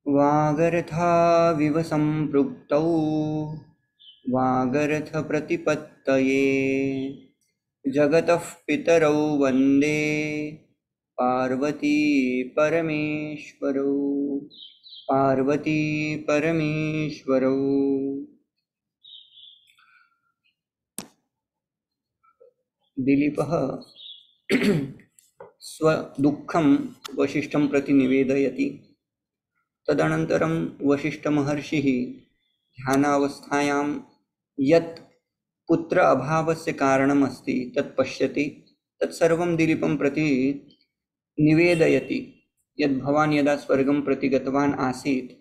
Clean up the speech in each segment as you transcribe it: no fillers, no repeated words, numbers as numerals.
वागर्थाविव सम्पृक्तौ वागर्थप्रतिपत्तये जगतः पितरौ वन्दे पार्वती परमेश्वरौ। पार्वती परमेश्वरौ। दिलीपः स्वदुःखं वसिष्ठं प्रति निवेदयति। तदनन्तरं वसिष्ठमहर्षिः ध्यानावस्थायां यत् पुत्र अभावस्य कारणम् अस्ति तत् पश्यति। तत्सर्वं दिलीपं प्रति निवेदयति। यद् भवान् यदा स्वर्गं प्रति गतवान् आसीत्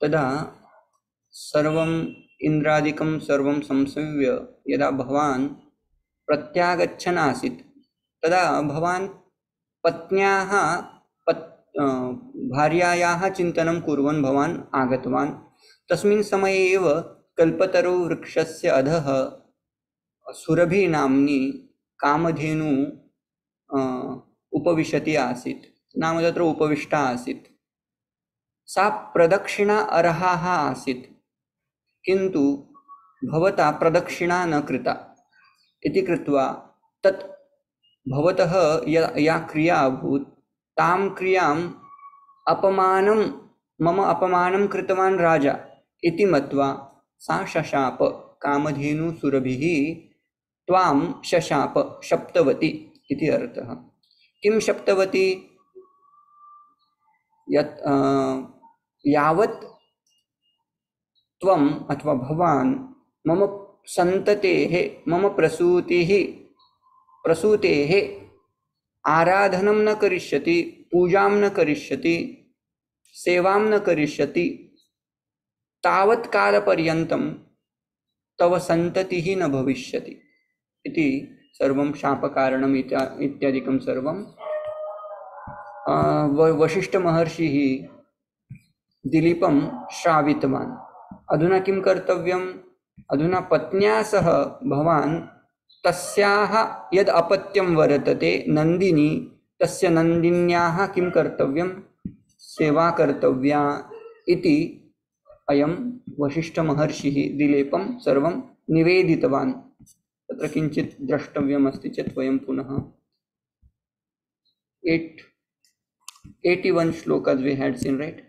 तदा सर्वम् इन्द्रादिकं सर्वं संसेव्य यदा भवान् प्रत्यागच्छन् आसीत् तदा भवान् पत्न्याः भार्यायाः चिन्तनं कुर्वन् भवान् आगतवान्। तस्मिन् समये एव कल्पतरु वृक्षस्य अधः सुरभि नाम्नी कामधेनु उपविशति आसीत्, नाम तत्र उपविष्टा आसीत्। सा प्रदक्षिणा अर्हाः आसीत्, किन्तु भवता प्रदक्षिणा न कृता इति कृत्वा तत् भवतः या क्रिया अभूत् तां क्रियाम् मम अपमानं कृतवान् राजा इति मत्वा सा शशाप। कामधेनु सुरभिः त्वां शशाप, शप्तवती इति अर्थः। किं शप्तवती? यावत् त्वम् अथवा भवान् मम सन्ततेः मम प्रसूतेः आराधनं न करिष्यति, पूजां न करिष्यति, सेवां न करिष्यति, तावत् कालपर्यन्तं तव सन्ततिः न भविष्यति इति सर्वं शापकारणम् इत्यादिकं सर्वं वसिष्ठमहर्षिः दिलीपं श्रावितवान्। अधुना किं कर्तव्यम्? अधुना पत्न्या सह भवान् तस्याः यद् अपत्यं वर्तते नन्दिनी, तस्य नन्दिन्याः किं कर्तव्यं? सेवा कर्तव्या इति अयं वसिष्ठमहर्षिः दिलीपं सर्वं निवेदितवान्। तत्र किञ्चित् द्रष्टव्यमस्ति चेत् वयं पुनः 81 shlokas we had seen, right?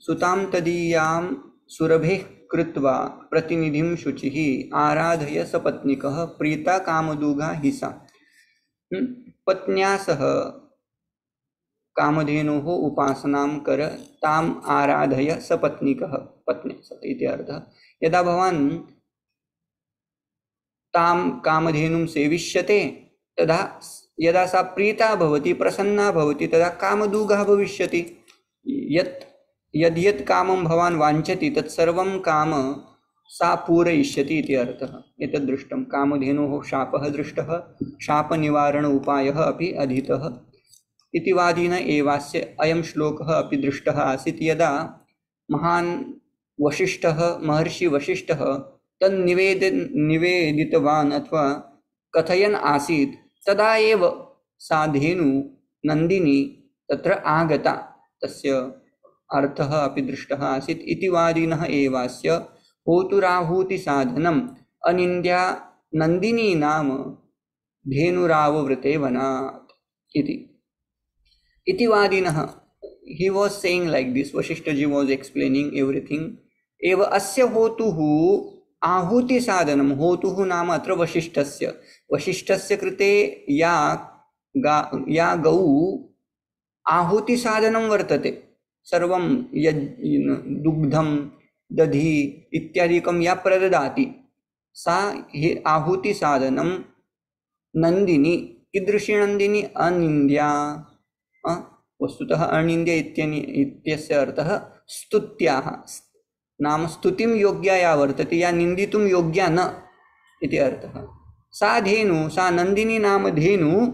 सुतां तदीयां सुरभिः कृत्वा प्रतिनिधिं शुचिः आराधय सपत्निकः प्रीता कामदूघा हि सा। पत्न्या सह कामधेनोः उपासनां कर ताम् आराधय सपत्निकः, पत्नी सति इति अर्थः। यदा भवान् तां कामधेनुं सेविष्यते तदा यदा सा प्रीता भवति, प्रसन्ना भवति, तदा कामदूघः भविष्यति। यद्यत् कामं भवान् वाञ्छति तत्सर्वं काम सा पूरयिष्यति इति अर्थः। एतद् दृष्टं, कामधेनोः शापः दृष्टः, शापनिवारण उपायः अपि अधीतः इति वादिन एवास्य अयं श्लोकः अपि दृष्टः आसीत्। यदा महान् वसिष्ठः, महर्षि वसिष्ठः निवेदितवान् अथवा कथयन् आसीत् तदा एव सा धेनु नन्दिनी तत्र आगता। तस्य अर्थः अपि दृष्टः आसीत्। इति वादिनः एवास्य होतुराहुतिसाधनम् अनिन्द्या नन्दिनी नाम धेनुराववृते वनात् इति वादिनः। He was saying like this, Vashishtaji was explaining everything. एव अस्य होतुः आहुति साधनम, होतुः नाम अत्र वशिष्ठस्य कृते या गौ आहुति साधनं वर्तते, सर्वं दुग्धं दधि इत्यादिकं या प्रददाति सा हि आहुति साधनं नन्दिनी। कीदृशी नन्दिनी? अनिन्द्या। वस्तुतः अनिन्द्य इत्यस्य अर्थः स्तुत्याः, नाम स्तुतिं योग्या या वर्तते, या निन्दितुं योग्या न इति अर्थः। सा धेनु, सा नन्दिनी नाम धेनु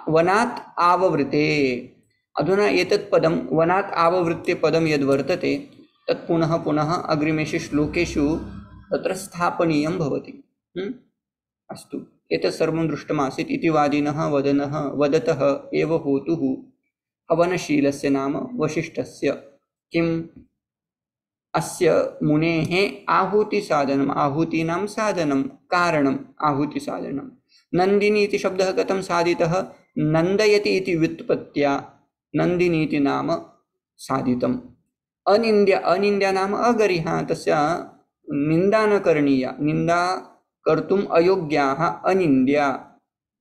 वनात् आववृते। अधुना एतत् पदं वनात् आववृत्ते पदं यद् वर्तते तत् पुनः पुनः अग्रिमेषु श्लोकेषु तत्र स्थापनीयं भवति। अस्तु, एतत् सर्वं दृष्टमासीत् इति वादिनः वदतः एव होतुः हवनशीलस्य नाम वसिष्ठस्य किम् अस्य मुनेः आहुतिसाधनम् आहुतीनां साधनं कारणम् आहुतिसाधनं नन्दिनी इति शब्दः कथं साधितः नन्दयति इति व्युत्पत्त्या नन्दिनी इति नाम साधितम् अनिन्द्या नाम अगरिहा तस्य निन्दा न करणीया निन्दा कर्तुम् अयोग्याः अनिन्द्या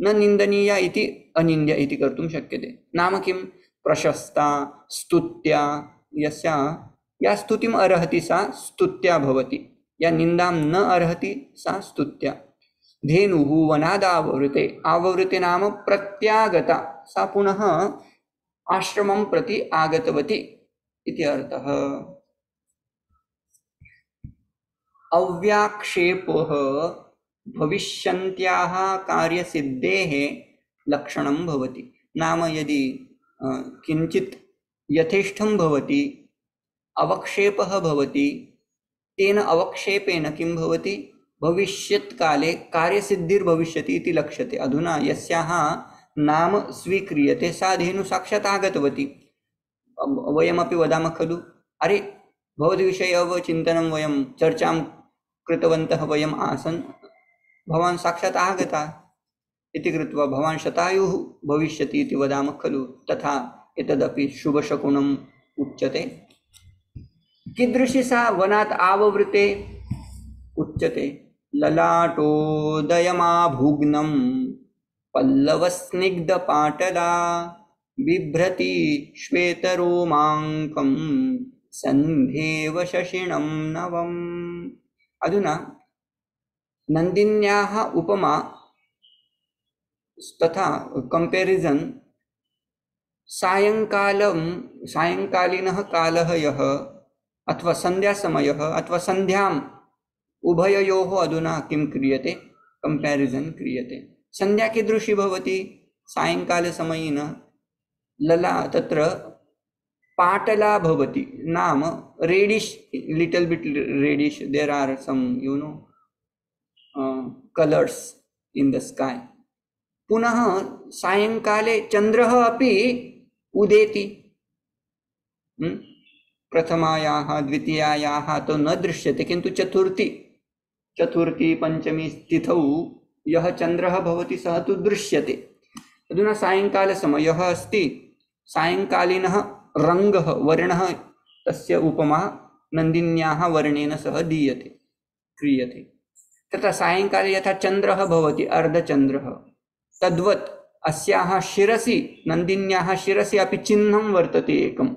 न निन्दनीया इति अनिन्द्या इति कर्तुं शक्यते नाम किं प्रशस्ता स्तुत्या यस्या या स्तुतिम् अर्हति सा स्तुत्या भवति या निन्दां न अर्हति सा स्तुत्या धेनुः वनादाववृते आववृते नाम प्रत्यागता सा पुनः आश्रमं प्रति आगतवती इति अर्थः अव्याक्षेपः भविष्यन्त्याः कार्यसिद्धेः लक्षणं भवति नाम यदि किञ्चित् यथेष्टं भवति अवक्षेपः भवति तेन अवक्षेपेन किं भवति भविष्यत्काले कार्यसिद्धिर्भविष्यति इति लक्ष्यते अधुना यस्याः नाम स्वीक्रियते सा धेनु साक्षात् आगतवती वयमपि वदामः खलु अरे भवद्विषये एव चिन्तनं वयं चर्चां कृतवन्तः वयम् आसन् भवान् साक्षात् आगता इति कृत्वा भवान् शतायुः भविष्यति इति वदामः खलु तथा एतदपि शुभशकुनम् उच्यते कीदृशी सा वनात् आववृते उच्यते ललाटोदयमाभुग्नं पल्लवस्निग्धपाटला बिभ्रति श्वेतरोमाङ्कं सन्ध्येव शशिनं नवम् अधुना नन्दिन्याः उपमा तथा कंपेरिजन सायंकालीनः कालः यः अथवा संध्यासमयः अथवा संध्याम् उभयोः अधुना किं क्रियते कंपेरिजन क्रियते संध्या कीदृशी भवति सायंकालसमयेन लला तत्र पाटला भवति नाम reddish little bit reddish there are some colours in the sky पुनः सायंकाले चंद्रः अपि उदेति प्रथमायाः द्वितीयायाः तो न दृश्यते किन्तु चतुर्थी पंचमी तिथौ यः चंद्रः भवति सः तु दृश्यते अधुना सायंकालसमयः अस्ति सायंकालीनः रङ्गः वर्णः तस्य उपमा नन्दिन्याः वर्णेन सह दीयते क्रियते तथा सायंकाले यथा चंद्रः भवति अर्धचंद्रः तद्वत् अस्याः शिरसि नन्दिन्याः शिरसि अपि चिह्नं वर्तते एकं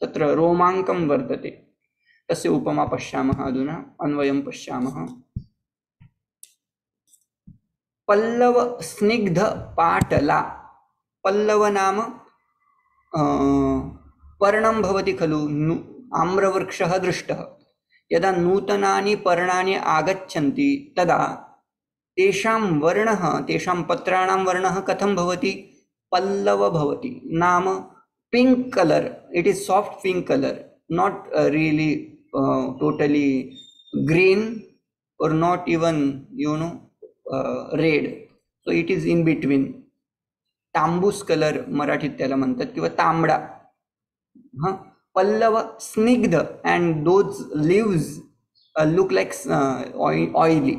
तत्र रोमाङ्कं वर्तते तस्य उपमा पश्यामः अधुना अन्वयं पश्यामः पल्लव स्निग्ध पाटला पल्लव नाम पर्णं भवति खलु आम्रवृक्षः दृष्टः यदा नूतनानि पर्णानि आगच्छन्ति तदा तेषां वर्णः तेषां पत्राणां वर्णः कथं भवति पल्लव भवति नाम pink colour it is soft pink colour not really totally green और not even red so it is in between तांबूस कलर मराठीत त्याला म्हणतात किंवा तांबडा हां पल्लव स्निग्ध and those leaves look like oily.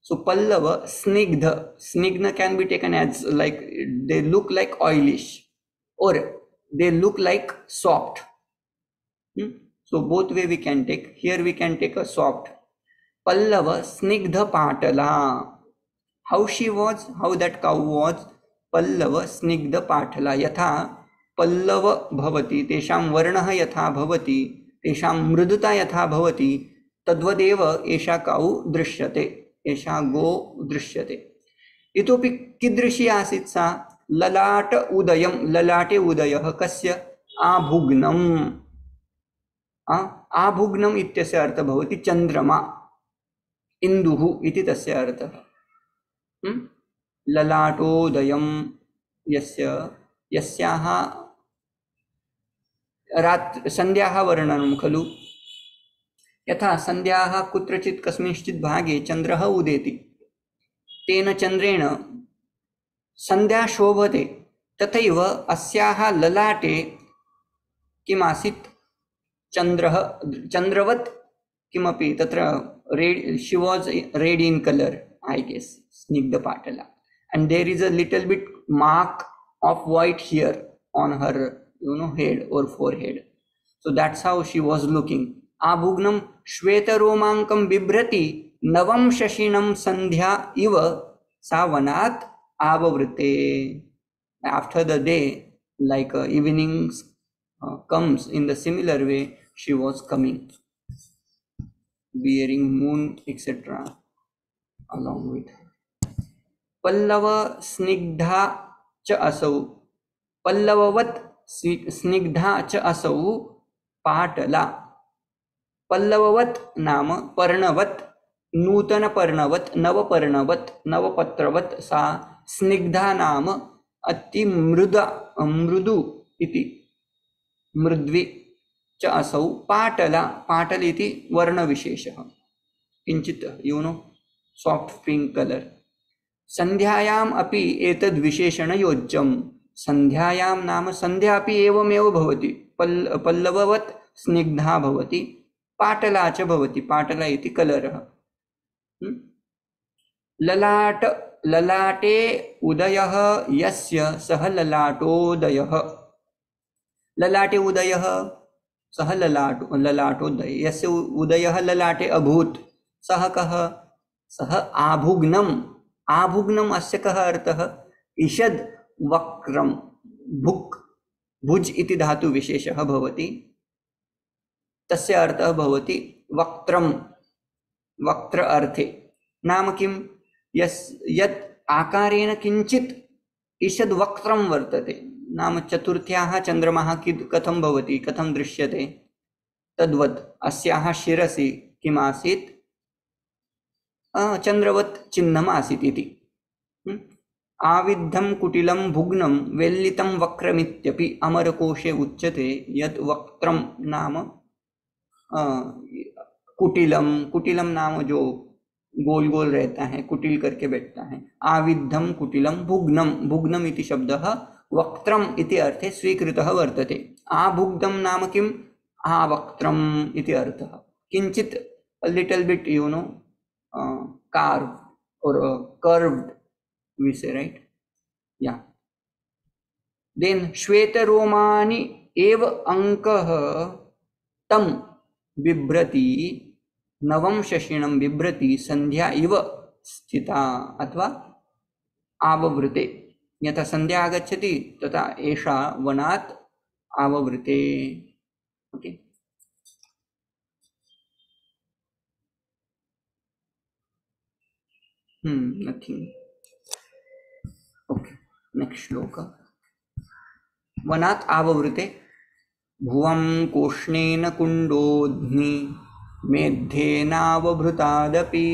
So pallava snigdha can be taken as like they look like oilish or they look like soft. So both way we can take. Here we can take a soft. Pallava snigdha patala. How she was, how that cow was. Pallava snigdha patala. Yatha Pallav भवति तेषां वर्णः यथा भवति तेषां मृदुता यथा भवति तद्वदेव एषा काउ दृश्यते एषा गो दृश्यते इतोपि कीदृशी आसीत् सा ललाट उदयं ललाटे उदयः कस्य आभुग्नम् आभुग्नम् इत्यस्य अर्थः भवति चन्द्रमा इन्दुः इति तस्य अर्थः ललाटोदयं यस्याः संध्याः वर्णनं खलु यथा संध्याः कुत्रचित् कस्मिंश्चित् भागे चन्द्रः उदेति तेन चंद्रेण संध्या शोभते तथैव अस्याः ललाटे किमासीत् चंद्रः चंद्रवत् किमपि तत्र red she was red in colour I guess Snigdha and there is a little bit mark of white here on her head or forehead, so that's how she was looking. Abhugnam shweta romankam bibrati navam shashinam sandhya iva savanat avavrite. After the day, like evenings comes in the similar way, she was coming wearing moon etc along with her. पल्लव स्निग्धा च असौ पल्लववत् स्निग्धा च असौ पाटला. पल्लववत् नाम पर्णवत्, नूतन पर्णवत्, नवपर्णवत्, नवपत्रवत् सा स्निग्धा नाम अति मृदु इति मृद्वी च असौ पाटला. पाटल इति वर्णविशेषः, किंचित सॉफ्ट पिंक कलर. संध्यायाम अपि एतद् विशेषण योज्यम. संध्यायाम नाम संध्या अपि एवमेव भवति. पल्लववत् स्निग्धा भवति, पाटला च भवति. पाटला इति कलरः. ललाट ललाटे उदयः यस्य सः ललाटोदयः. ललाटे उदयः सः ललाटोदय यस्य उदयः ललाटे अभूत् सः कः? सः आभुग्नम्. आभुग्नम् अस्य कः अर्थः? ईषद् वक्रम भुक् भुज इति धातु विशेषः भवति, तस्य अर्थः भवति वक्त्रम. वक्त्र अर्थे नाम किं? यत् आकारेण किंचित् ईषद् वक्त्रं वर्तते. नाम चतुर्थ्याः चंद्रमाः कथं भवति, कथं दृश्यते, तद्वत् अस्याः शिरसि किम् आसीत्? चंद्रवत् चिह्नम् आसीत् इति. आविद्धं कुटिलं भुग्नं वेल्लितं वक्रमित्यपि अमरकोशे उच्यते. यत् वक्त्रं नाम कुटिलम. कुटिलम नाम जो गोल गोल रहता है, कुटिल करके बैठता है. आविद्धं कुटिलं भुग्नं. भुग्नम इति शब्दः वक्त्रम इति अर्थे स्वीकृतः वर्तते. आभुग्धं नाम किम्? आवक्त्रम इति अर्थः. किंचित little bit carved or curved, we say, right? Yeah. Then shweta romani eva ankah tam bibrati navam shashinam bibrati sandhya iva स्थिता अथवा आववृते. यथा संध्या आगच्छति तथा एषा वनात् आववृते. Okay. Nothing. Okay. Next shloka. वनात् आववृते भुवं कोष्णेन कुण्डोऽग्नि मेद्धेनावभृतादपि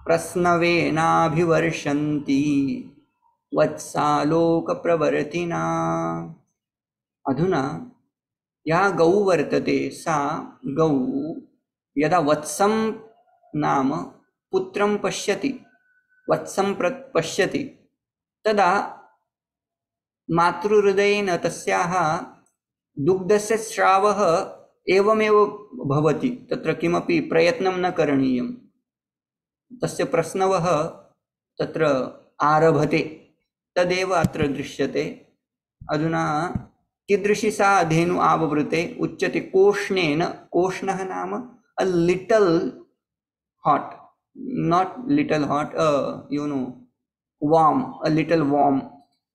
प्रस्नवेनाभिवर्षन्ति वत्सालोकप्रवर्तिना. अधुना या गौ वर्तते सा गौ यदा वत्सं नाम पुत्रं पश्यति, वत्सं पश्यति, तदा मातृहृदयेन तस्याः दुग्धस्य स्रावः एवमेव भवति. तत्र किमपि प्रयत्नं न करणीयं. तस्य प्रस्नवः तत्र आरभते, तदेव अत्र दृश्यते. अधुना कीदृशी सा धेनु आववृते उच्यते कोष्णेन. कोष्णः नाम a little hot, not little hot, warm, a little warm.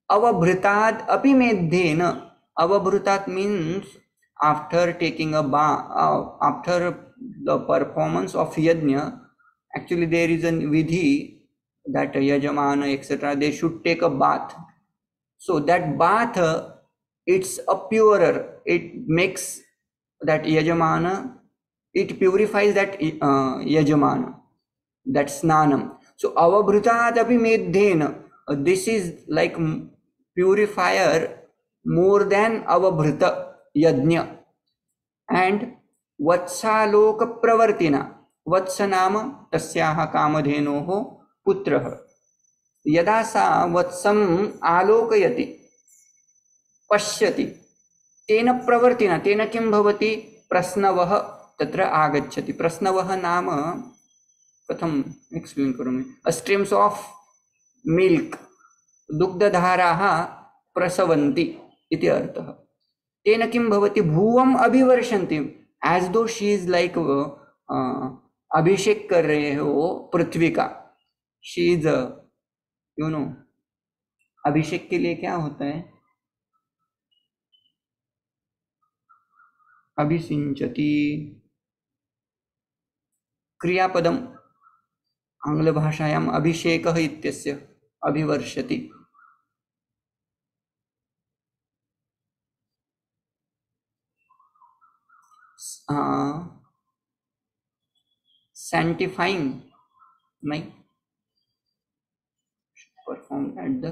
Avabhritat api meddhena. Avabhritat means after taking a bath, after the performance of yajna, actually there is a vidhi that yajamana etc. they should take a bath. So that bath, it's a purer, it makes that yajamana, it purifies that yajamana, that snanam. So avabhritat api meddhena, this is like purifier more than avabhrita yajna. And vatsaloka pravartina. वत्स नाम तस्याः कामधेनोः पुत्रः. यदा सा वत्सम् आलोकयति पश्यति तेन प्रवर्तिना तेन किं भवति प्रश्नवः तत्र आगच्छति। प्रश्नवः नाम कथम् एक्स्प्लेन् करोमि, स्ट्रीम्स् आफ् मिल्क् दुग्धधाराः प्रसवन्ति इति अर्थः। तेन किं भवति भुवम् अभिवर्षन्ति, एज दो शी इज लाइक अभिषेक कर रहे हो पृथ्वी का। शी इज यू नो अभिषेक के लिए क्या होता है, अभिसिंचति क्रियापदम आंग्ल भाषायां अभिषेकः इत्यस्य अभिवर्षति। सैंटिफाइंग नहीं, perform at the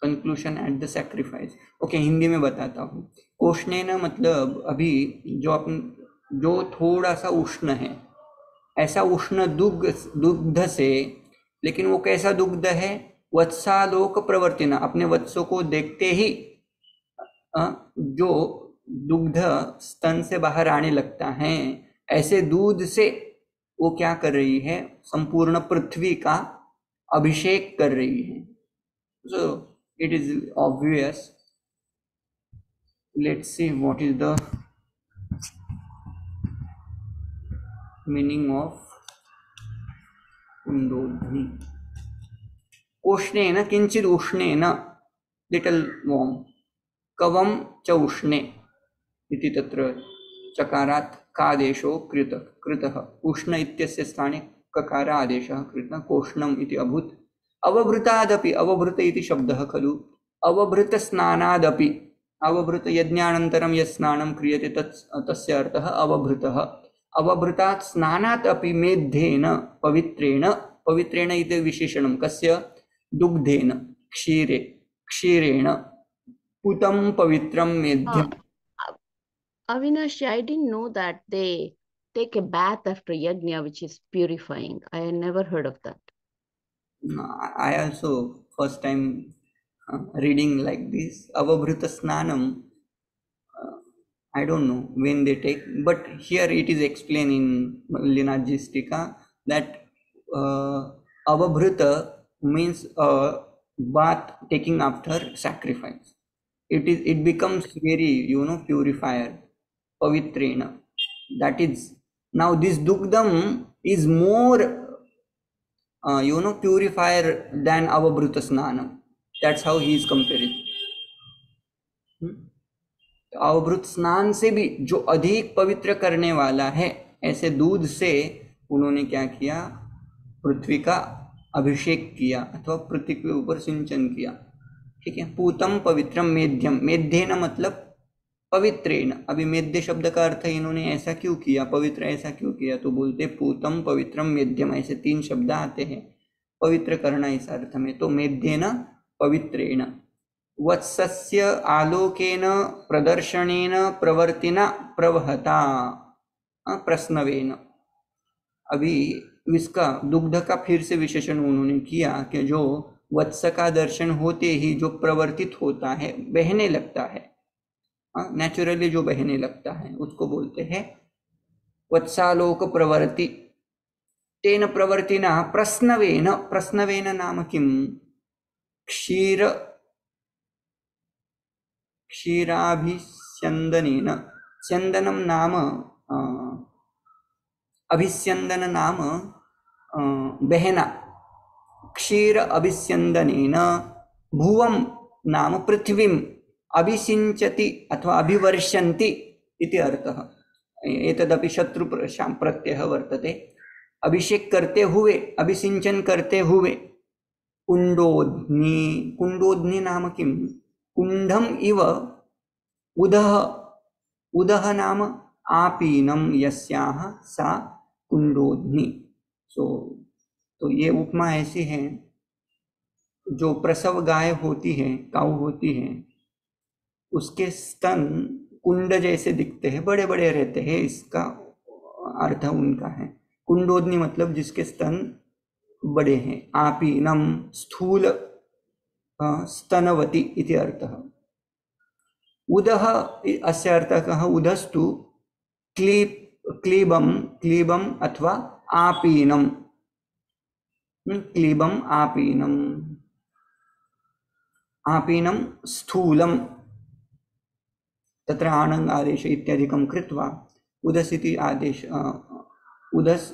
conclusion at the sacrifice. Okay, Hindi में बताता हूँ। उष्णेन मतलब अभी जो थोड़ा सा उष्ण है, ऐसा उष्ण दुग्ध से, लेकिन वो कैसा दुग्ध है, वत्सालोक प्रवर्तिना, अपने वत्सों को देखते ही जो दुग्ध स्तन से बाहर आने लगता है, ऐसे दूध से वो क्या कर रही है, संपूर्ण पृथ्वी का अभिषेक कर रही है। So it is obvious. Let's see what is the meaning of कुंडोध्नि। उष्णेन किंचित उष्णेन, लिटल वार्म, कवम च उष्णे इति तत्र चकारात् कादेशो कृतः। उष्ण इत्यस्य स्थाने ककार आदेशः कृतः, कोष्णम् इति अभूत्। अवभृतादपि, अवभृत इति शब्दः खलु, अवभृत स्नानादपि, अवभृत यज्ञानन्तरं यत् स्नानं क्रियते तस्य अर्थः अवभृतः। अवभृतात् स्नानात् अपि मेध्येन पवित्रेण, पवित्रेण इति विशेषणं कस्य, दुग्धेन, क्षीरेण पूतं पवित्रं मेध्यम्। Avinash, I didn't know that they take a bath after yajna, which is purifying. I had never heard of that. I also first time reading like this. Avabhrita snanam, I don't know when they take, but here it is explained in Linagistica that avabhrita means bath taking after sacrifice. It becomes very purifier, pavitrena. That is, now this dugdam is more purifier than avabhrita snanam. That's how he is comparing. अवभृत स्नान से भी जो अधिक पवित्र करने वाला है, ऐसे दूध से उन्होंने क्या किया, पृथ्वी का अभिषेक किया अथवा पृथ्वी के ऊपर सिंचन किया। ठीक है। पूतम पवित्रम मेध्यम, मेध्येन मतलब पवित्रेण। अभी मेध्य शब्द का अर्थ इन्होंने ऐसा क्यों किया, पवित्र ऐसा क्यों किया, तो बोलते पूतम पवित्रम मेध्यम, ऐसे 3 शब्द आते हैं, पवित्र करना इस अर्थ में। तो मेध्येन पवित्रेण, वत्सस्य आलोकेन प्रदर्शनेन प्रवर्तिना प्रवहता प्रश्नवेन। अभी इसका दुग्ध का फिर से विशेषण उन्होंने किया कि जो वत्स का दर्शन होते ही जो प्रवर्तित होता है, बहने लगता है, नेचुरली जो बहने लगता है उसको बोलते हैं वत्सालोक प्रवर्ति। तेन प्रवर्तिना प्रश्नवेन, प्रश्नवेन नाम किम, क्षीराभिस्यन्दनेन, स्यन्दनं नाम अभिस्यन्दन नाम बहना, क्षीर अभिस्यन्दनेन, भुवं नाम पृथ्वीं, अभिसिंचति अथवा अभिवर्षन्ति इति अर्थः। एतदपि शत्रु प्रत्ययः वर्तते। अभिषेक करते हुए, अभिसिंचन करते हुए। कुंडोध्नि, कुंडोध्नि नाम किम, कुंडम इव उदः, उदः नाम आपीनम यस्याः सा कुंडोध्नि। तो ये उपमा ऐसी है, जो प्रसव गाय होती है, काऊ होती है, उसके स्तन कुंड जैसे दिखते हैं, बड़े बड़े रहते हैं, इसका अर्थ उनका है। कुंडोध्नि मतलब जिसके स्तन बड़े हैं। आपीनम स्थूल स्तनवती इति अर्थः। उदः अस्य अर्थः कः? उदस्तु क्लीबम अथवा आपीनम। क्लीबम आपीनम। आपीनम स्थूलम तत्र आणङ् आदेश इत्यादिकं कृत्वा उदस् इति आदेश उदस्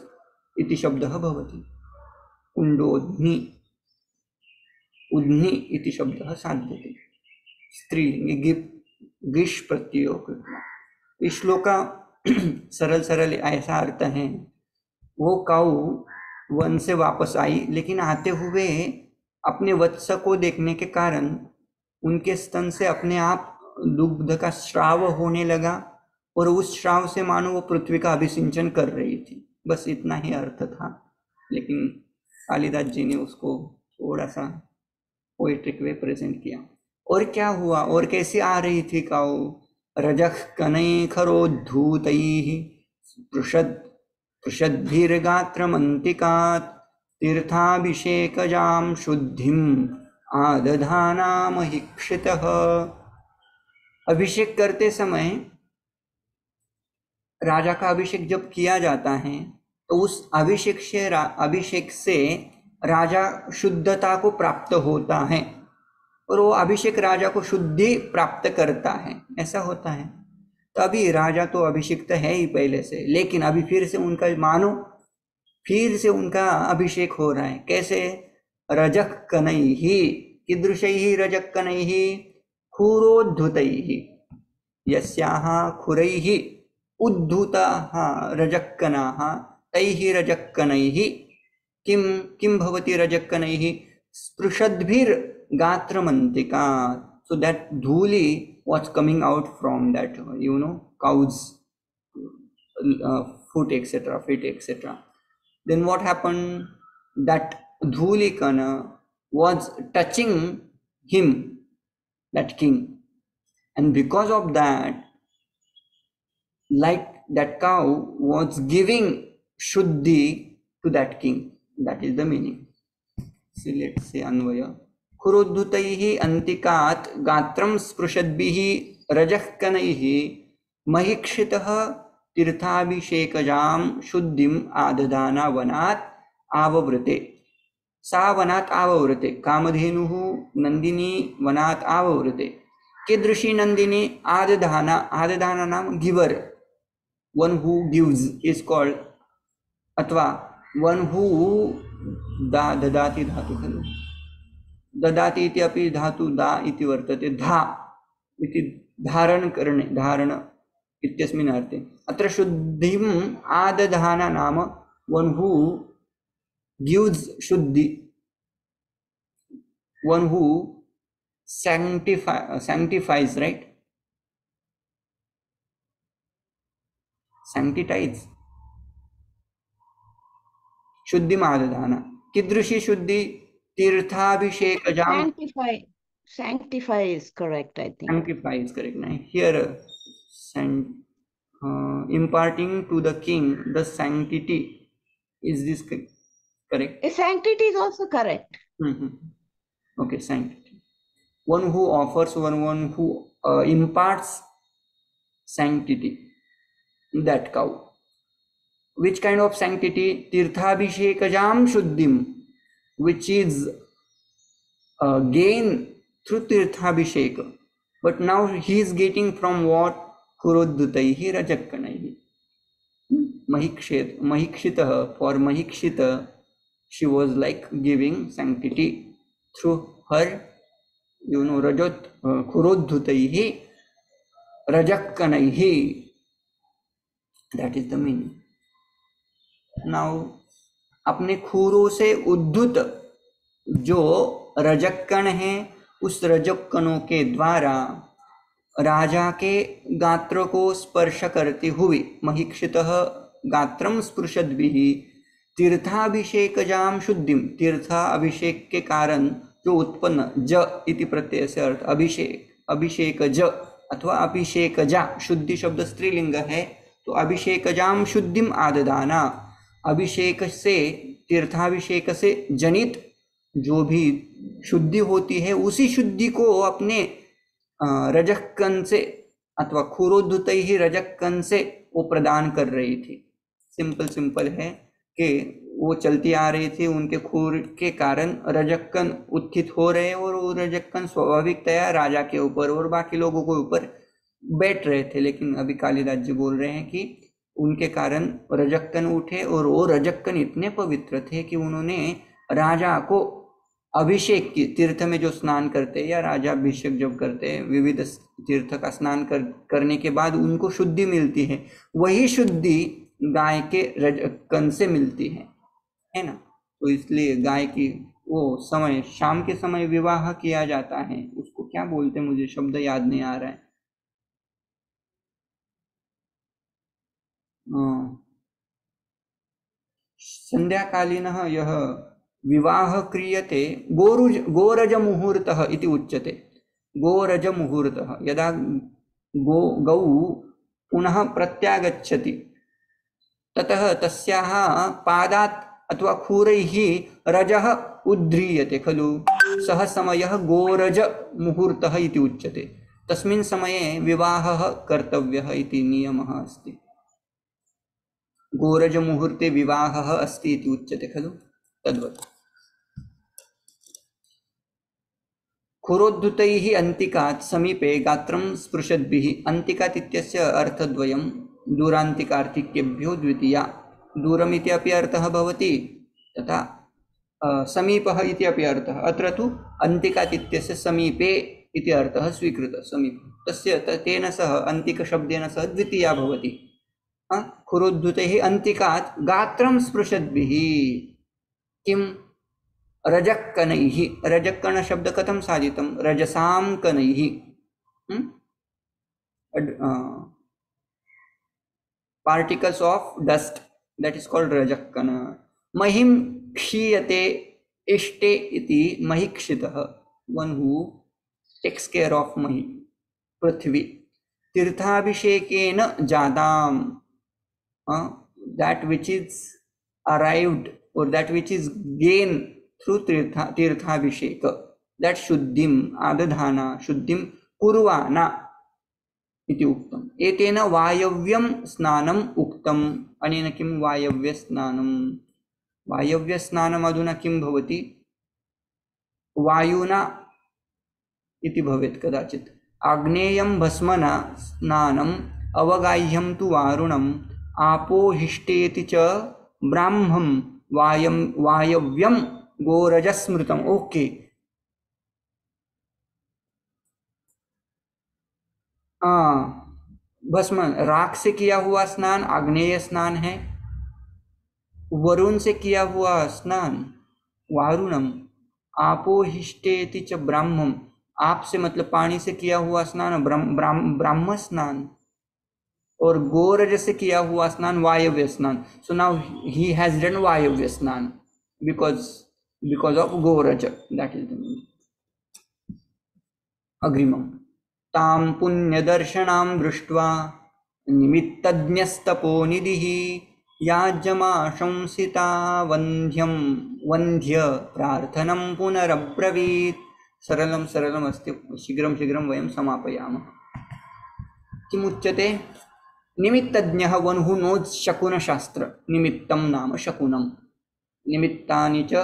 इति शब्दः भवति। कुण्डोध्नि उध्नि इति शब्दः साध्यते स्त्रीलिंगे गिश प्रत्ययो कृत्वा। इस श्लोक का सरल सरल ऐसा अर्थ है, वो काऊ वन से वापस आई, लेकिन आते हुए अपने वत्स को देखने के कारण उनके स्तन से अपने आप दुग्ध का श्राव होने लगा और उस श्राव से मानो वो पृथ्वी का अभिसिंचन कर रही थी। बस इतना ही अर्थ था, लेकिन कालिदास जी ने उसको थोड़ा सा पोएट्रिक वे प्रेजेंट किया। और क्या हुआ और कैसे आ रही थी काऊ? रजः कनैः खरोद्धूतैः पृषद्भिर्गात्रमन्तिकात् तीर्थाभिषेकजां शुद्धिम् आदधाना महिक्षितः। अभिषेक करते समय राजा का अभिषेक जब किया जाता है तो उस अभिषेक से राजा शुद्धता को प्राप्त होता है और वो अभिषेक राजा को शुद्धि प्राप्त करता है, ऐसा होता है। तो अभी राजा तो अभिषिक्त है ही पहले से, लेकिन अभी फिर से उनका अभिषेक हो रहा है। कैसे? रजः कनैः कीदृशैः रजः कनैः खुरोद्धुतैः यस्याः खुरैः उद्धूताः रजक्कनाः तैः रजक्कनैः किं भवति रजक्कनैः? स्पृशद्भिर्गात्रमन्तिकात्। So that dhuli was coming out from that, cow's foot, etc., feet, etc. Then what happened? That dhulikana was touching him, that king, and because of that, like that cow was giving shuddhi to that king. That is the meaning. So let's say अन्वय। खुरोद्धुतैः अन्तिकात् गात्रं स्पृशद्भिः रजः कनैः महिक्षितः तीर्थाभिषेकजां शुद्धिम् आदधाना वनात् आववृते। सा वनात् आववृते। कामधेनुः नंदिनी वनात् आववृते। कीदृशी नंदिनी? आदधाना। आदधाना नाम giver, one who gives is called, अथवा one who ददाति धातु खलु। ददाति इति अपि धातु दा इति वर्तते। धा इति धारण करणे, धारण इत्यस्मिन् अर्थे। अत्र शुद्धिम् आदधाना नाम वन हू गिव्स शुद्धि, one who sanctifies, right? Sanctifies. शुद्धि मादधाना। कीदृशी शुद्धि? तीर्थाभिषेकजाम। Sanctify is correct, I think. Sanctify is correct. Now here, imparting to the king the sanctity, is this correct? Sanctity is also correct. Okay, sanctity. One who offers, one who imparts sanctity, that cow. Which kind of sanctity? Tirthabhishekajam shuddhim, which is gain through tirthabhisheka. But now he is getting from what? Kurodhutaihi rajakkanaihi. Mahikshita, for Mahikshita, she was like giving sanctity through her, रजोत खुरोद्धुतैहि रजक्कनैहि। That is the meaning. Now अपने खुरों से उद्धुत जो रजक्कण है, उस रजक्कणों के द्वारा राजा के गात्र को स्पर्श करते हुए महिक्षितः गात्रम स्पृशद्भिः तीर्थाभिषेकजाम शुद्धिम। तीर्थाभिषेक के कारण जो उत्पन्न ज इति प्रत्यय से अर्थ अभिषेक ज अथवा अभिषेकजा, शुद्धि शब्द स्त्रीलिंग है, तो अभिषेकजाम शुद्धिम आददाना, अभिषेक से, तीर्थाभिषेक से जनित जो भी शुद्धि होती है, उसी शुद्धि को अपने रजक्कन से अथवा खुरोद्धुत ही रजक्कन से वो प्रदान कर रही थी। सिंपल है कि वो चलती आ रही थी, उनके खुर के कारण रजक्कन उत्थित हो रहे और वो रजक्कन स्वाभाविकतया राजा के ऊपर और बाकी लोगों के ऊपर बैठ रहे थे। लेकिन अभी कालिदास जी बोल रहे हैं कि उनके कारण रजक्कन उठे और वो रजक्कन इतने पवित्र थे कि उन्होंने राजा को अभिषेक की, तीर्थ में जो स्नान करते या राजा अभिषेक जब करते हैं, विविध तीर्थ का स्नान करने के बाद उनको शुद्धि मिलती है, वही शुद्धि गाय के रजक्कन से मिलती है ना। तो इसलिए गाय की वो समय, शाम के समय विवाह किया जाता है, उसको क्या बोलते हैं, मुझे शब्द याद नहीं आ रहा है। संध्याकालीनः यः विवाह क्रियते गोरज मुहूर्तः इति उच्यते। गोरज मुहूर्तः, यदा गौ पुनः प्रत्यागच्छति ततः तस्याः पादात् अथवा खूरैः रजः उद्ध्रियते खलु, सः समयः गोरज मुहूर्तः इति उच्यते। तस्मिन् समये विवाहः कर्तव्यः इति नियमः अस्ति। गोरज मुहूर्ते विवाहः अस्ति इति उच्यते खलु, तद्वत्। खुरोद्धुतैः अन्तिकात् समीपे गात्रं स्पृशद्भिः। अन्तिकात् इत्यस्य अर्थद्वयं, दूरान्तिकार्थिकेभ्यो द्वितीया। दूरमिति अपि अर्थः भवति तथा समीपः इति अपि अर्थः। अत्र तु अन्तिकात् इत्यस्य समीपे इति अर्थः स्वीकृतः, समीप। तस्य तेन सह, अन्तिकशब्देन सह द्वितीया भवति। खुरोद्धुतैः अन्तिकात् गात्रं स्पृशद्भिः। किं? रजक्कनैः। रजक्कन शब्द कथं साधितं? रजसां कनैः। Particles of dust, that is called rajakkana. महिम क्षीयते इष्टे इति महिक्षितः, one who takes care of महि, पृथ्वी। तीर्थाभिषेकेन जाताम, that which is arrived or that which is gained through तीर्थाभिषेक, that शुद्धिम आदधाना, शुद्धिम कुर्वाणा इति उक्तम्। एतेन वायव्यं स्नानम् उक्तम्। अनेन किं वायव्य स्नानम्? वायव्य स्नानम् अधुना किं भवति? वायुना इति भवेत् कदाचित्। आग्नेयं भस्मना स्नानम् अवगाह्यं तु वारुणम् आपोहिष्टेति च ब्राह्मं वायव्यं गोरजस्मृतम्। ओके, भस्म, राख से किया हुआ स्नान आग्नेय स्नान है। वरुण से किया हुआ स्नान वारुणम। आपोहिष्टेति च ब्राह्मम, आप से मतलब पानी से किया हुआ स्नान ब्राह्म स्नान। और गोरज से किया हुआ स्नान वायव्य स्नान। So now he has done वायव्य स्नान because of गोरज, that is the meaning. अग्रिमम्। तां पुण्यदर्शनां दृष्ट्वा निमित्तज्ञस्तपोनिधिः याज्यमाशंसिता वन्ध्य प्रार्थनं पुनरब्रवीत्। सरलम् अस्ति, शीघ्रं वयं समापयामः। किमुच्यते? निमित्तज्ञः, वन हू नोज शकुन शास्त्र। निमित्तं नाम शकुनं। निमित्तानि च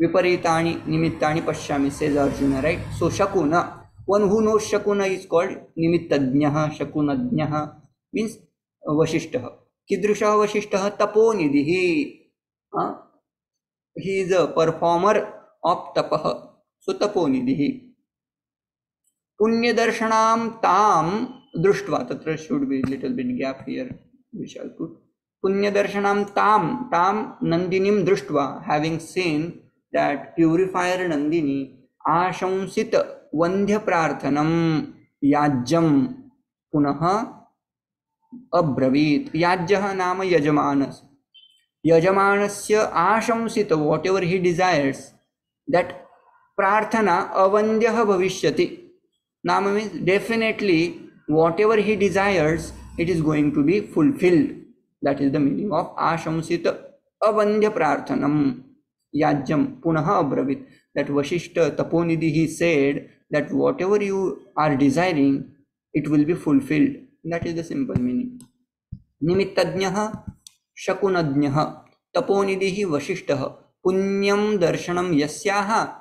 विपरीतानि निमित्तानि पश्यामि, says Arjun, right? So shakun, one who knows shakun is called निमित्तज्ञः, शकुनज्ञः मीन्स वशिष्ठः। कीदृशः वशिष्ठः? तपोनिधिः। He is a performer of तपः, सो तपोनिधिः। पुण्यदर्शनां तां दृष्ट्वा, तत्र should be little bit gap here, we shall put पुण्यदर्शनां तां नंदिनीं दृष्ट्वा, having seen that purifier Nandini, आशंसित वंद्य प्रार्थनं याज्यं पुनः अब्रवीत। याज्यः नाम यजमानस्। यजमानस्य आशंसित, whatever he desires, that प्रार्थना अवंद्यः भविष्यति। नाम means definitely whatever he desires, it is going to be fulfilled. That is the meaning of ashamsita अवंद्य प्रार्थनम याज्ञम पुनः अब्रवीत. That Vashishta Taponidhi, he said that whatever you are desiring, it will be fulfilled. That is the simple meaning. Nimittadnyah Shakunadnyah Taponidhi Vashishtaha Punyam Darshanam Yasyaha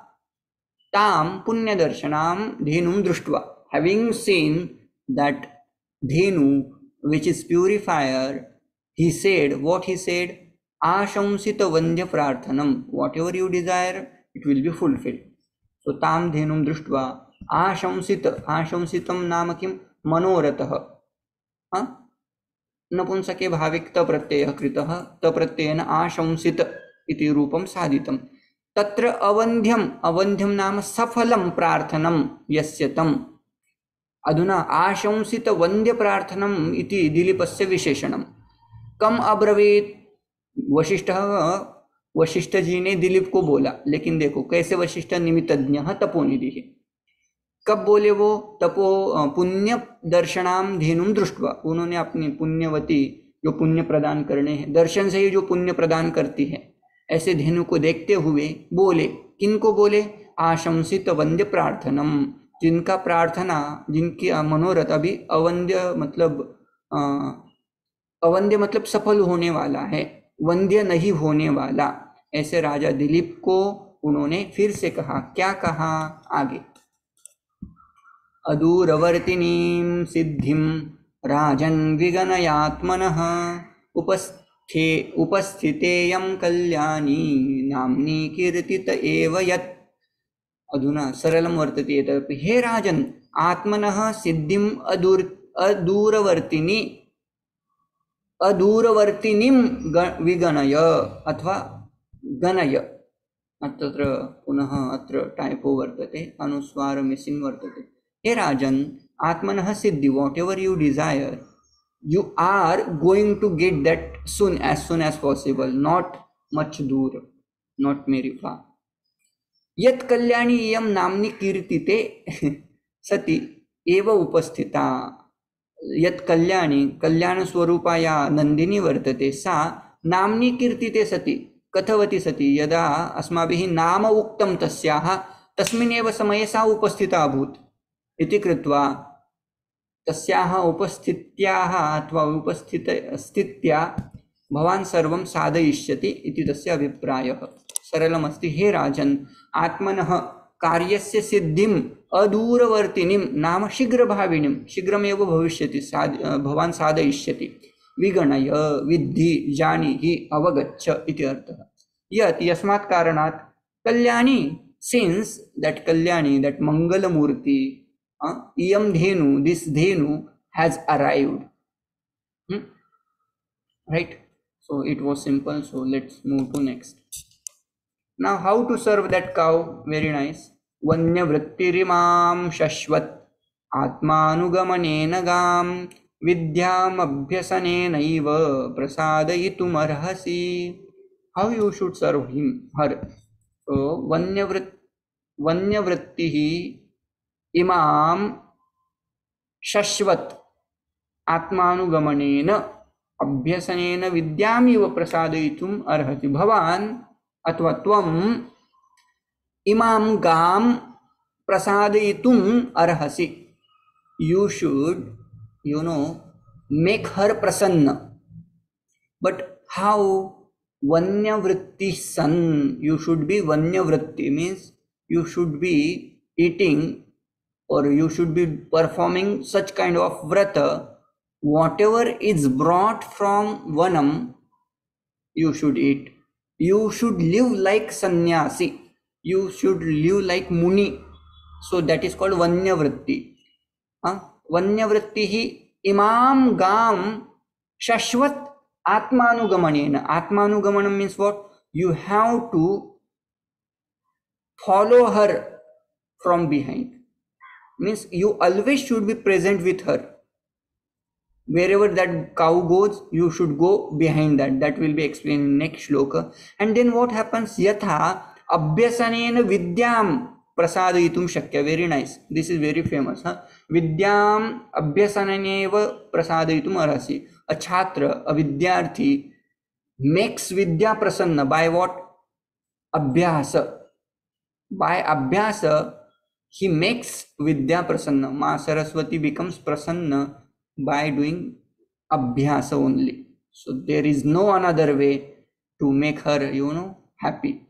Tam Punya Darshanam Dhenum Drushtva. Having seen that Dhenu, which is purifier, he said, what he said? Ashamsita Vandya Prarthanam. Whatever you desire, it will be fulfilled. So Tam Dhenum Drushtva Ashamsita. Ashamsitam नाम किम? मनोरथः. नपुंसके भाविक त प्रत्ययः कृतः, त प्रत्ययेन आशंसित इति रूपं साधितं. तत्र अवन्ध्यम, अवन्ध्यम नाम सफलं प्रार्थनं यस्य तम्. अधुना आशंसित वन्द्य प्रार्थनम् इति दिलीपस्य विशेषणं. कम अब्रवीत? वशिष्ठ जी ने दिलीप को बोला, लेकिन देखो कैसे वशिष्ठ निमित्तज्ञः तपोनिधिः. कब बोले वो? तपो पुण्य दर्शनाम धेनुम दृष्टवा. उन्होंने अपनी पुण्यवती जो पुण्य प्रदान करने हैं, दर्शन से ही जो पुण्य प्रदान करती है, ऐसे धेनु को देखते हुए बोले. किनको बोले? आशंसित वंद्य प्रार्थनम. जिनका प्रार्थना, जिनकी मनोरथ अभी अवंद्य मतलब सफल होने वाला है, वंद्य नहीं होने वाला. ऐसे राजा दिलीप को उन्होंने फिर से कहा. क्या कहा आगे? अदूरवर्तिनीं सिद्धिं राजन् विगणयात्मनः उपस्थितेयं कल्याणी नाम्नी कीर्तित एव यत्. अधुना सरलं वर्तते एतदपि. हे राजन्, आत्मनः सिद्धिं अदूरवर्तिनीं विगणय अथवा गणय. अत्र पुनः अत्र टाइपो वर्तते, अनुस्वार मिसिंग वर्तते. हे राजन, आत्मनः सिद्धि, whatever you desire, you are going to get that soon as possible, not much दूर, not very far. यत् कल्याणी इयं नाम्नि कीर्तिते सति एव उपस्थिता. यत् कल्याणी, कल्याण स्वरूपा या नंदिनी वर्तते, सा नाम्नि कीर्तिते सति. कथवती सति? यदा अस्माभिः नाम उक्तं तस्याः, तस्मिन्नेव समये सा उपस्थिता अभूत् इति कृत्वा तस्याः उपस्थित्याः अथवा स्थित्या भवान् सर्वं साधयिष्यति इति तस्य अभिप्रायः. सरलमस्ति. हे राजन्, आत्मनः कार्यस्य सिद्धिम् अदूरवर्तिनीं नाम शीघ्रभाविनीं, शीघ्रमेव भविष्यति, भवान् साधयिष्यति. विगणय, विद्धि, जानीहि, अवगच्छ इति अर्थः. यत्, यस्मात् कारणात्, Kalyani, since that Kalyani, that Mangalamurti, Iyam Dhenu, this Dhenu has arrived. Right? So it was simple. So let's move to next. Now how to serve that cow? Very nice. Vanya vrittirimam shashvat atmanugamanena gam vidyam abhyasanenaiva prasadayitum arhasi. How you should serve him, her? So vanyavrittihi imam shashvat atmanugamanena abhyasanena vidyamiva prasadayitum arhati. Bhavan अथवा त्वम इमाम गाम प्रसादयितुम अर्हसि. You should, make her prasanna. But how? Vanyavritti san. You should be Vanyavritti, means you should be eating or you should be performing such kind of vrata. Whatever is brought from Vanam, you should eat. You should live like sannyasi. You should live like muni. So that is called Vanyavritti. Vanyavrittihi imam gam shashvat atmanugamanena. Atmanugamanam means what? You have to follow her from behind. Means you always should be present with her. Wherever that cow goes, you should go behind that. That will be explained in next shloka. And then what happens? Yatha abhyasanena vidyam prasadayitum shakya. Very nice. This is very famous. Vidyam abhyasaneneva prasadayitum arhasi. A chhatra, a vidyarthi, makes vidya prasanna by what? Abhyasa. By abhyasa, he makes vidya prasanna. Ma Saraswati becomes prasanna by doing abhyasa only. So there is no another way to make her, happy.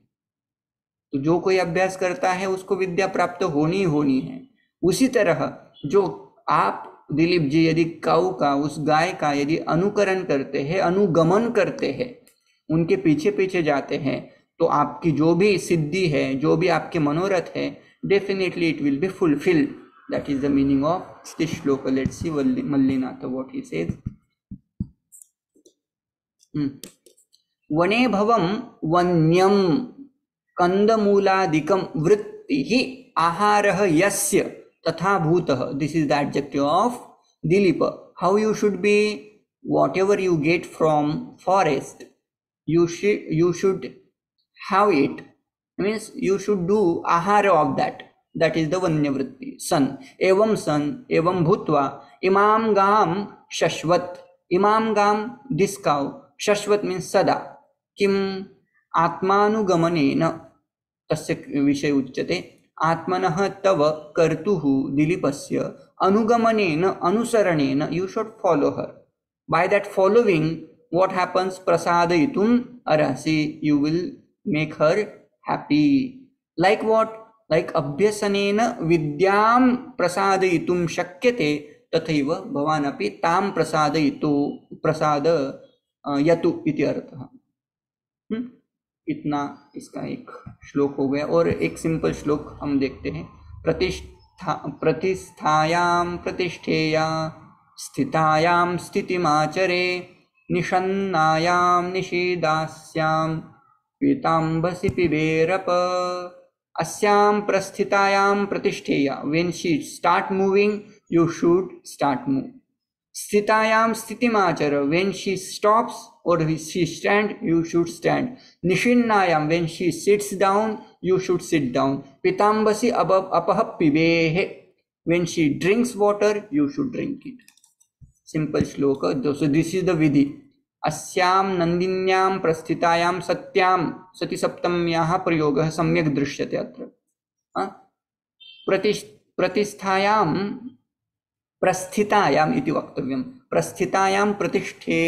तो जो कोई अभ्यास करता है उसको विद्या प्राप्त होनी होनी है. उसी तरह जो आप दिलीप जी यदि काऊ का, उस गाय का यदि अनुकरण करते हैं, अनुगमन करते हैं, उनके पीछे पीछे जाते हैं, तो आपकी जो भी सिद्धि है, जो भी आपके मनोरथ है, definitely it will be fulfilled. That is the meaning of this shloka. Let's see Mallinatha what he says. वने भवम वन्यम कंदमूलादिकं वृत्तिः आहारः यस्य तथा भूतः. This is the adjective of Dilip. How you should be? whatever you get from forest, you should have it. Means you should do ahara of that. That is the vanya vritti. San evam bhutva imam gam shashvat. Imam gam, this cow. Shashvat means sada. Kim आत्मानुगमनेन तस्य विषय उच्यते. आत्मनः तव कर्तुः दिलीपस्य अनुगमनेन, अनुसरणेन, you should follow her. By that following, what happens? Prasadayitum arasi, you will make her happy. Like what? Like abhyasanena vidyam prasadayitum shakyate, tathaiva bhavanapi tam prasadayitu prasadayatu iti arthah. इतना इसका एक श्लोक हो गया. और एक सिंपल श्लोक हम देखते हैं. प्रतिष्ठायां प्रतिष्ठेया, स्थितायां स्थितिमाचरे, निषन्नायां निषीदास्यां पीताम्बसि पिबेरप. अस्यां प्रस्थितायां प्रतिष्ठेया, when she start moving, you should start move. स्थितायां स्थितिमाचर, when she stops or she stand, you should stand. निषिन्नायां, when she sits down, you should sit down. पिताम्बसि अपह पिबेः, when she drinks water, you should drink it. Simple shloka. So this is the vidhi. अस्यां नंदिन्यां प्रस्थितायां सत्यां सति सप्तम्याः प्रयोगः सम्यक् दृश्यते अत्र. प्रतिष्ठायां प्रस्थितायाम् इति वक्तव्यं. प्रस्थितायां प्रतिष्ठे